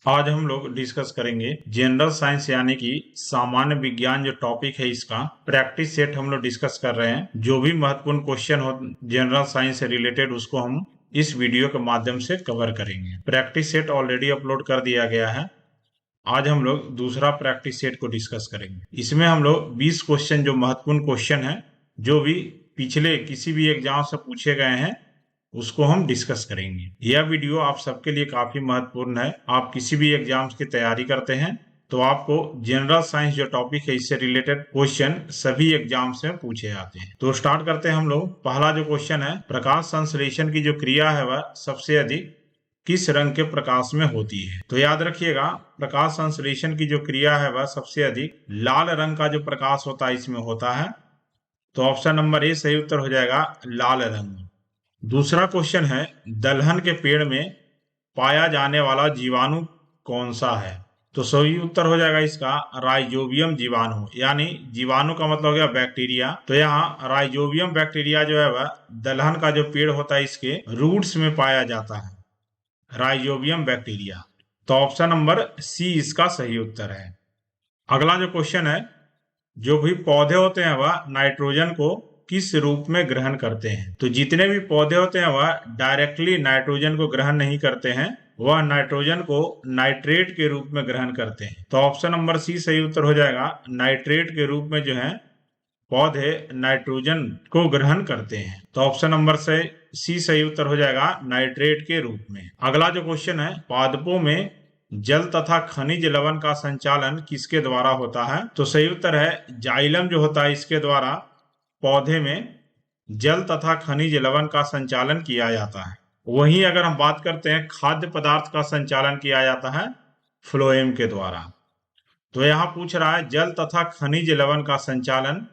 आज हम लोग डिस्कस करेंगे जनरल साइंस यानी कि सामान्य विज्ञान जो टॉपिक है इसका प्रैक्टिस सेट हम लोग डिस्कस कर रहे हैं। जो भी महत्वपूर्ण क्वेश्चन हो जनरल साइंस से रिलेटेड उसको हम इस वीडियो के माध्यम से कवर करेंगे। प्रैक्टिस सेट ऑलरेडी अपलोड कर दिया गया है। आज हम लोग दूसरा प्रैक्टिस सेट को डिस्कस करेंगे। इसमें हम लोग 20 क्वेश्चन जो महत्वपूर्ण क्वेश्चन है जो भी पिछले किसी भी एग्जाम से पूछे गए हैं उसको हम डिस्कस करेंगे। यह वीडियो आप सबके लिए काफी महत्वपूर्ण है। आप किसी भी एग्जाम्स की तैयारी करते हैं तो आपको जनरल साइंस जो टॉपिक है इससे रिलेटेड क्वेश्चन सभी एग्जाम्स में पूछे जाते हैं। तो स्टार्ट करते हैं हम लोग। पहला जो क्वेश्चन है, प्रकाश संश्लेषण की जो क्रिया है वह सबसे अधिक किस रंग के प्रकाश में होती है? तो याद रखिएगा, प्रकाश संश्लेषण की जो क्रिया है वह सबसे अधिक लाल रंग का जो प्रकाश होता है इसमें होता है। तो ऑप्शन नंबर ए सही उत्तर हो जाएगा, लाल रंग। दूसरा क्वेश्चन है, दलहन के पेड़ में पाया जाने वाला जीवाणु कौन सा है? तो सही उत्तर हो जाएगा इसका राइजोबियम जीवाणु, यानी जीवाणु का मतलब हो गया बैक्टीरिया। तो यहाँ राइजोबियम बैक्टीरिया जो है वह दलहन का जो पेड़ होता है इसके रूट्स में पाया जाता है, राइजोबियम बैक्टीरिया। तो ऑप्शन नंबर सी इसका सही उत्तर है। अगला जो क्वेश्चन है, जो भी पौधे होते हैं वह नाइट्रोजन को किस रूप में ग्रहण करते हैं? तो जितने भी पौधे होते हैं वह डायरेक्टली नाइट्रोजन को ग्रहण नहीं करते हैं, वह नाइट्रोजन को नाइट्रेट के रूप में ग्रहण करते हैं। तो ऑप्शन नंबर सी सही उत्तर हो जाएगा, नाइट्रेट के रूप में जो है पौधे नाइट्रोजन को ग्रहण करते हैं। तो ऑप्शन नंबर से सी सही उत्तर हो जाएगा, नाइट्रेट के रूप में। अगला जो क्वेश्चन है, पादपों में जल तथा खनिज लवण का संचालन किसके द्वारा होता है? तो सही उत्तर है, जाइलम जो होता है इसके द्वारा पौधे में जल तथा खनिज लवण का संचालन किया जाता है। वहीं अगर हम बात करते हैं खाद्य पदार्थ का संचालन किया जाता है फ्लोएम के द्वारा। तो यहाँ पूछ रहा है जल तथा खनिज लवण का संचालन,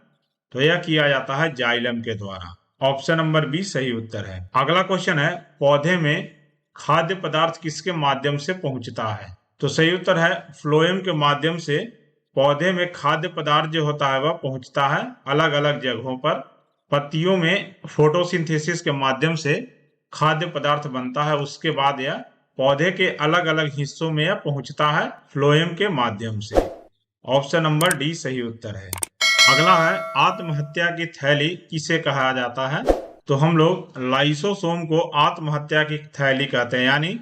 तो यह किया जाता है जाइलम के द्वारा। ऑप्शन नंबर बी सही उत्तर है। अगला क्वेश्चन है, पौधे में खाद्य पदार्थ किसके माध्यम से पहुंचता है? तो सही उत्तर है, फ्लोएम के माध्यम से पौधे में खाद्य पदार्थ जो होता है वह पहुंचता है अलग अलग जगहों पर। पत्तियों में फोटोसिंथेसिस के माध्यम से खाद्य पदार्थ बनता है, उसके बाद यह पौधे के अलग अलग हिस्सों में यह पहुंचता है फ्लोएम के माध्यम से। ऑप्शन नंबर डी सही उत्तर है। अगला है, आत्महत्या की थैली किसे कहा जाता है? तो हम लोग लाइसोसोम को आत्महत्या की थैली कहते हैं, यानी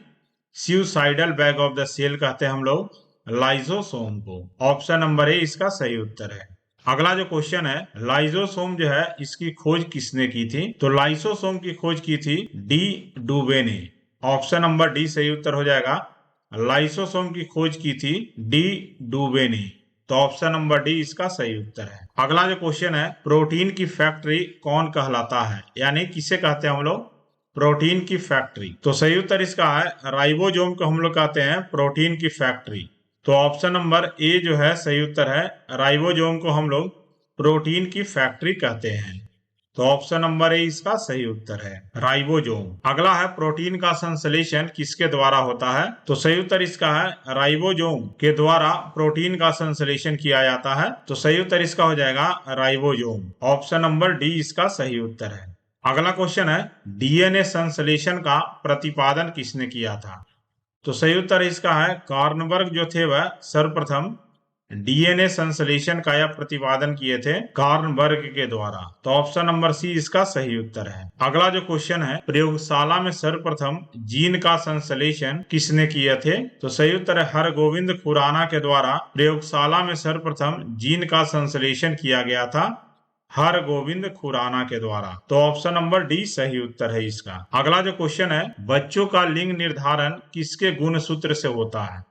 suicidal bag of the cell कहते हैं हम लोग लाइसोसोम को। ऑप्शन नंबर ए इसका सही उत्तर है। अगला जो क्वेश्चन है, लाइसोसोम जो है इसकी खोज किसने की थी? तो लाइसोसोम की खोज की थी डी डुबे ने। ऑप्शन नंबर डी सही उत्तर हो जाएगा, लाइसोसोम की खोज की थी डी डुबे ने। तो ऑप्शन नंबर डी इसका सही उत्तर है। अगला जो क्वेश्चन है, प्रोटीन की फैक्ट्री कौन कहलाता है, यानी किसे कहते हैं हम लोग प्रोटीन की फैक्ट्री? तो सही उत्तर इसका है, राइबोसोम को हम लोग कहते हैं प्रोटीन की फैक्ट्री। तो ऑप्शन नंबर ए जो है सही उत्तर है, राइबोसोम को हम लोग प्रोटीन की फैक्ट्री कहते हैं। तो ऑप्शन नंबर ए इसका सही उत्तर है, राइबोसोम। अगला है, प्रोटीन का संश्लेषण किसके द्वारा होता है? तो सही उत्तर इसका है, राइबोसोम के द्वारा प्रोटीन का संश्लेषण किया जाता है। तो सही उत्तर इसका हो जाएगा राइबोसोम। ऑप्शन नंबर डी इसका सही उत्तर है। अगला क्वेश्चन है, डीएनए संश्लेषण का प्रतिपादन किसने किया था? तो सही उत्तर इसका है, कार्नबर्ग जो थे वह सर्वप्रथम डीएनए संश्लेषण का यह प्रतिपादन किए थे कार्नबर्ग के द्वारा। तो ऑप्शन नंबर सी इसका सही उत्तर है। अगला जो क्वेश्चन है, प्रयोगशाला में सर्वप्रथम जीन का संश्लेषण किसने किए थे? तो सही उत्तर है, हरगोविंद खुराना के द्वारा प्रयोगशाला में सर्वप्रथम जीन का संश्लेषण किया गया था, हरगोविंद खुराना के द्वारा। तो ऑप्शन नंबर डी सही उत्तर है इसका। अगला जो क्वेश्चन है, बच्चों का लिंग निर्धारण किसके गुणसूत्र से होता है?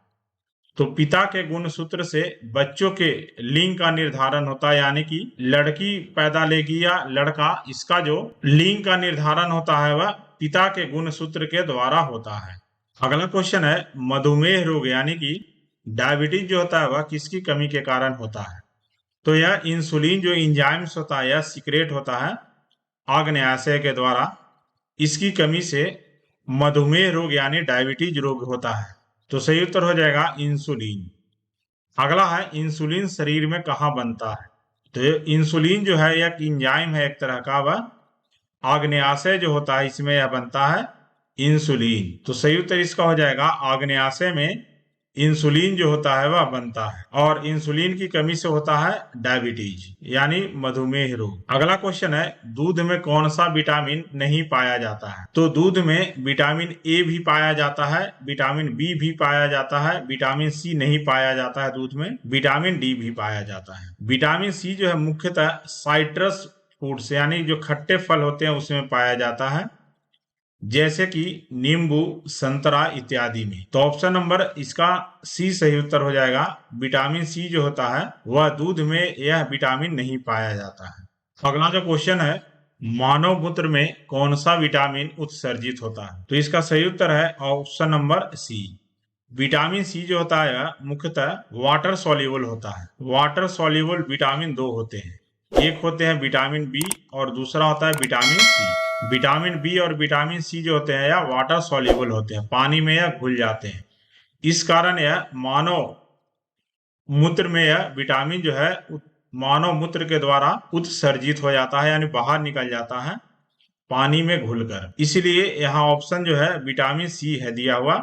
तो पिता के गुणसूत्र से बच्चों के लिंग का निर्धारण होता है, यानी कि लड़की पैदा लेगी या लड़का, इसका जो लिंग का निर्धारण होता है वह पिता के गुणसूत्र के द्वारा होता है। अगला क्वेश्चन है, मधुमेह रोग यानी कि डायबिटीज जो होता है वह किसकी कमी के कारण होता है? तो यह इंसुलिन जो इंजाइम्स होता है यह सीक्रेट होता है आग्नेयाशय के द्वारा, इसकी कमी से मधुमेह रोग यानी डायबिटीज रोग होता है। तो सही उत्तर हो जाएगा इंसुलिन। अगला है, इंसुलिन शरीर में कहाँ बनता है? तो इंसुलिन जो है एक इंजाइम है एक तरह का, वह आग्नेयाशय जो होता है इसमें यह बनता है इंसुलिन। तो सही उत्तर इसका हो जाएगा आग्नेयाशय में इंसुलिन जो होता है वह बनता है, और इंसुलिन की कमी से होता है डायबिटीज यानी मधुमेह रोग। अगला क्वेश्चन है, दूध में कौन सा विटामिन नहीं पाया जाता है? तो दूध में विटामिन ए भी पाया जाता है, विटामिन बी भी पाया जाता है, विटामिन सी नहीं पाया जाता है दूध में, विटामिन डी भी पाया जाता है। विटामिन सी जो है मुख्यतः साइट्रस फ्रूट्स यानी जो खट्टे फल होते हैं उसमें पाया जाता है, जैसे कि नींबू, संतरा इत्यादि में। तो ऑप्शन नंबर इसका सी सही उत्तर हो जाएगा। विटामिन सी जो होता है वह दूध में यह विटामिन नहीं पाया जाता है। अगला जो क्वेश्चन है, मानव मूत्र में कौन सा विटामिन उत्सर्जित होता है? तो इसका सही उत्तर है option number C. Vitamin C जो होता है मुख्यतः वाटर सॉल्युबल होता है। वाटर सॉल्युबल विटामिन दो होते हैं, एक होते हैं विटामिन बी और दूसरा होता है विटामिन सी। विटामिन बी और विटामिन सी जो होते हैं या वाटर सॉल्युबल होते हैं, पानी में यह घुल जाते हैं। इस कारण यह मानव मूत्र में यह विटामिन जो है मानव मूत्र के द्वारा उत्सर्जित हो जाता है यानी बाहर निकल जाता है पानी में घुलकर। इसलिए यहाँ ऑप्शन जो है विटामिन सी है दिया हुआ।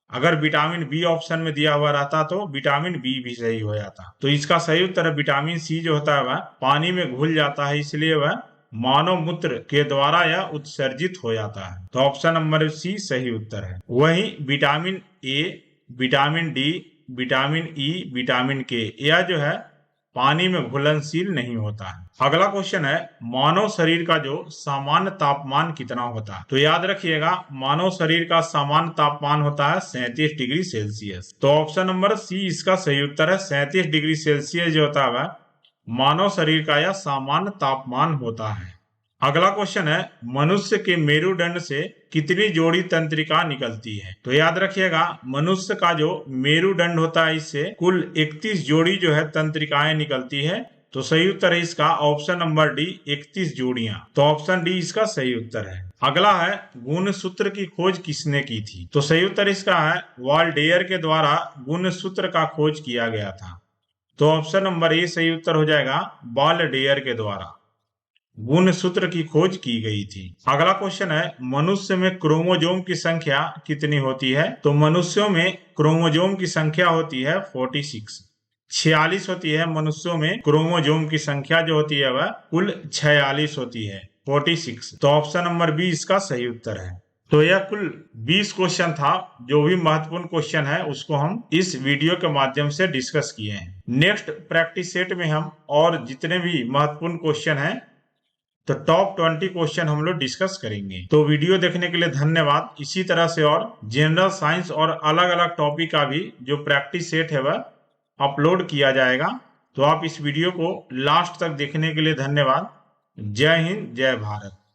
अगर विटामिन बी ऑप्शन में दिया हुआ रहता तो विटामिन बी भी सही हो जाता। तो इसका सही उत्तर है विटामिन सी जो होता है वह पानी में घुल जाता है, इसलिए वह मानव मूत्र के द्वारा यह उत्सर्जित हो जाता है। तो ऑप्शन नंबर सी सही उत्तर है। वहीं vitamin A, vitamin D, vitamin E, vitamin के यह जो है पानी में घुलनशील नहीं होता है। अगला क्वेश्चन है, मानव शरीर का जो सामान्य तापमान कितना होता है? तो याद रखिएगा मानव शरीर का सामान्य तापमान होता है 37 डिग्री सेल्सियस। तो ऑप्शन नंबर सी इसका सही उत्तर है। 37 डिग्री सेल्सियस जो होता है मानव शरीर का यह सामान्य तापमान होता है। अगला क्वेश्चन है, मनुष्य के मेरुदंड से कितनी जोड़ी तंत्रिका निकलती है? तो याद रखिएगा मनुष्य का जो मेरुदंड होता है इससे कुल 31 जोड़ी जो है तंत्रिकाएं निकलती है। तो सही उत्तर है इसका ऑप्शन नंबर डी 31 जोड़ियां। तो ऑप्शन डी इसका सही उत्तर है। अगला है, गुणसूत्र की खोज किसने की थी? तो सही उत्तर इसका है वाल्डेयर के द्वारा गुणसूत्र का खोज किया गया था। तो ऑप्शन नंबर ए सही उत्तर हो जाएगा, वाल्डेयर के द्वारा गुणसूत्र की खोज की गई थी। अगला क्वेश्चन है, मनुष्य में क्रोमोजोम की संख्या कितनी होती है? तो मनुष्यों में क्रोमोजोम की संख्या होती है 46। 46 होती है मनुष्यों में क्रोमोजोम की संख्या जो होती है वह कुल 46 होती है, 46। तो ऑप्शन नंबर बी इसका सही उत्तर है। तो यह कुल 20 क्वेश्चन था। जो भी महत्वपूर्ण क्वेश्चन है उसको हम इस वीडियो के माध्यम से डिस्कस किए हैं। नेक्स्ट प्रैक्टिस सेट में हम और जितने भी महत्वपूर्ण क्वेश्चन हैं तो टॉप 20 क्वेश्चन हम लोग डिस्कस करेंगे। तो वीडियो देखने के लिए धन्यवाद। इसी तरह से और जनरल साइंस और अलग अलग टॉपिक का भी जो प्रैक्टिस सेट है वह अपलोड किया जाएगा। तो आप इस वीडियो को लास्ट तक देखने के लिए धन्यवाद। जय हिंद, जय भारत।